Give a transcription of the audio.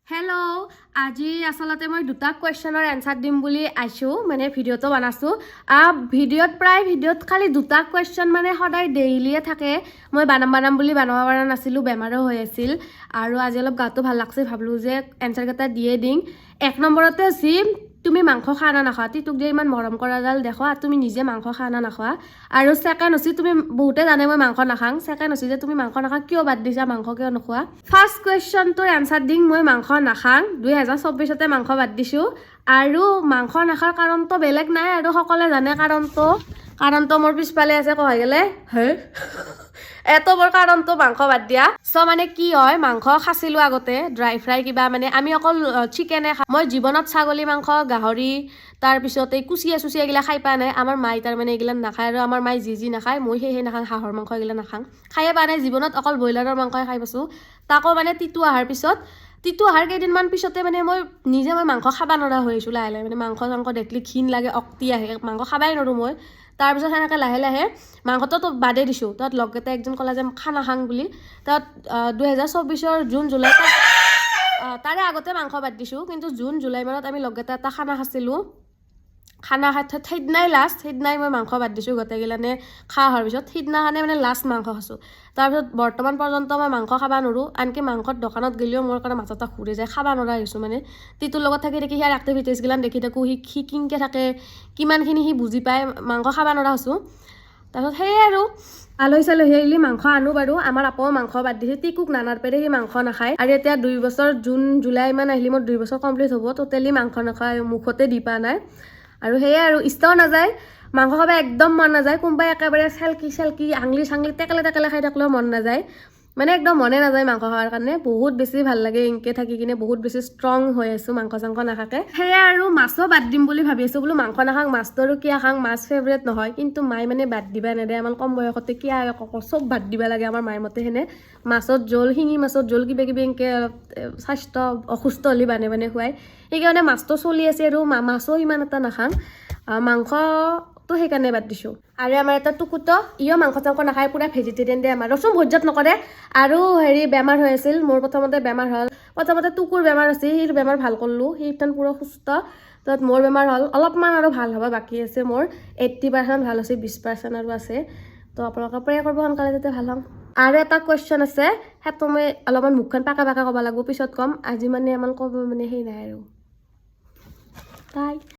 hello' আজি আচলতে মই দুটা কুৱেশ্যনৰ এনচাৰ দিম বুলি আইছোঁ মানে ভিডিঅ'টো বনাইছোঁ ভিডিঅ'ত খালি দুটা কুৱেশ্যন মানে সদায় ডেইলিয়ে থাকে মই বানাম বুলি বনাব পৰা নাছিলোঁ বেমাৰো হৈ আছিল আৰু আজি অলপ গাটো ভাল লাগছে ভাবলোঁ যে এনচাৰকেইটা দিয়ে দিম এক নম্বৰতে যি তুমি মাংস খা না নাখোৱা তোক যে ইমান মৰম কৰা জাল দেখোৱা তুমি নিজে মাংস খা না নাখোৱা আৰু ছেকেণ্ড হৈছে তুমি বহুতে জানে মই মাংস নাখাং ছেকেণ্ড হৈছে যে তুমি মাংস নাখা কিয় বাদ দিছা মাংস কিয় নোখোৱা ফাৰ্ষ্ট কুৱেশ্যনটোৰ এনচাৰ দিম মই মাংস নাখাং 2024তে মাংস বাদ দিছোঁ আৰু মাংস নাখাৰ কাৰণটো বেলেগ নাই আৰু সকলোৱে জানে কাৰণটো মোৰ পিছফালে আছে কয় গ'লে হে এত বৰ কাৰণটো মাংস বাদ দিয়া মানে কি হয় মাংস খাছিলোঁ আগতে ড্ৰাই ফ্ৰাই কিবা মানে আমি অকল চিকেনে খাওঁ মই জীৱনত ছাগলী মাংস গাহৰি তাৰপিছতে কুচিয়া এইগিলা খাই পোৱা নাই আমাৰ মাই তাৰমানে এইগিলা নাখায় আৰু আমাৰ মাই যি নাখায় মই সেই নাখাওঁ হাঁহৰ মাংস এইগিলা নাখাওঁ খায়ে পোৱা নাই জীৱনত অকল ব্ৰইলাৰৰ মাংসই খাই পাইছোঁ তাকো মানে তিতু অহাৰ কেইদিনমান পিছতে মানে মই মাংস খাব নোৱাৰা হৈ আহিছোঁ লাহে লাহে মানে মাংস দেখলি ঘিণ লাগে অক্তি আহে মাংস খাবাই নোৱাৰোঁ মই তাৰপিছত সেনেকৈ লাহে লাহে মাংসটো বাদেই দিছোঁ তাত লগতে একজন ক'লে যে খানা খাং বুলি তাত 2024 জুন জুলাই তাৰে আগতে মাংস বাদ দিছোঁ কিন্তু জুন জুলাই মানত আমি লগতে এটা খানা খাইছিলোঁ খানা খাই সেইদিনাই মই মাংস বাদ দিছোঁ গোটেইগিলানে খোৱা হোৱাৰ পিছত সেইদিনাখনে মানে লাষ্ট মাংস খাইছোঁ তাৰপিছত বৰ্তমান পৰ্যন্ত মই মাংস খাব নোৱাৰোঁ আনকি মাংসৰ দোকানত গ'লেও মোৰ কাৰণে মাথাটা ঘূৰি যায় খাব নোৱাৰা হৈছোঁ মানে তিটোৰ লগত থাকি সিয়াৰ এক্টিভিটিছগিলান দেখি থাকোঁ সি কিনকৈ থাকে কিমানখিনি সি বুজি পায় মাংস খাব নোৱাৰা হৈছোঁ তাৰপিছত সেয়ে আৰু আলহী আহিলে মাংস আনো বাৰু আমাৰ আপাও মাংস বাদ দিছে টিকুক নানাৰ পেৰে সি মাংস নাখায় আৰু এতিয়া 2 বছৰ জুন জুলাই মান আহিলে মোৰ 2 বছৰ কমপ্লিট হ'ব টোটেলি মাংস নাখায় মুখতে দি পোৱা নাই আৰু সেয়ে আৰু ইচ্ছাও নাযায় মাংস খাব একদম মন নাযায় কোনোবাই একেবাৰে চেলকি আঙুলি চাঙলি টেকেলে খাই থাকিলেও মন নাযায় মানে একদম মনে নাযায় মাংস খোৱাৰ কাৰণে বহুত বেছি ভাল লাগে ইনকে থাকি কিনে বহুত বেছি ষ্ট্ৰং হৈ আছোঁ মাংস চাংস নাখাকে সেয়ে আৰু মাছো বাদ দিম বুলি ভাবি আছোঁ বোলো মাংস নাখাং মাছটো আৰু কিয় খাং মাছ ফেভৰেট নহয় কিন্তু মায়ে মানে বাদ দিবা নেদে আমাৰ কম বয়সতে কিয় চব বাদ দিবা লাগে আমাৰ মাৰ মতে সেনে মাছত জোল শিঙি মাছত জোল কিবা কিবি এনেকৈ স্বাস্থ্য অসুস্থ হ'লে বানে খুৱাই সেইকাৰণে মাছটো চলি আছে আৰু মাছো ইমান এটা নাখাং মাংসটো সেইকাৰণে বাদ দিছোঁ আৰু আমাৰ এটা টুকুটো ইও মাংস চাংস নাখায় পুৰা ভেজিটেৰিয়ান দিয়ে আমাৰ ৰচোন ভোজ্যত নকৰে আৰু বেমাৰ হৈ আছিল মোৰ প্ৰথমতে বেমাৰ হ'ল প্ৰথমতে টুকুৰ বেমাৰ আছিল সেই বেমাৰ ভাল কৰিলোঁ সেইখন পুৰা সুস্থ তাত মোৰ বেমাৰ হ'ল অলপমান আৰু ভাল হ'ব বাকী আছে মোৰ 80% ভাল হৈছে 20% আৰু আছে তো আপোনালোকে প্ৰে কৰিব সোনকালে যাতে ভাল হ'ম আৰু এটা কুৱেশ্যন আছে সেইটো মই অলপমান মুখখন পাকা ক'ব লাগিব পিছত ক'ম আজি মানে ইমান ক'ব মানে সেই নাই আৰু বাই